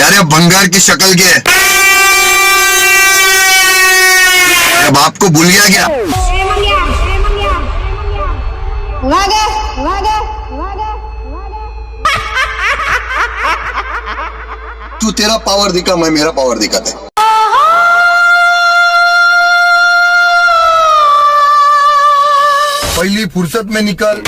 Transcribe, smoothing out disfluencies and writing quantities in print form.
अरे बंगार की शक्ल के बाप को भूल गया क्या? तू तेरा पावर दिखा, मैं मेरा पावर दिखाते। पहली फुर्सत में निकल।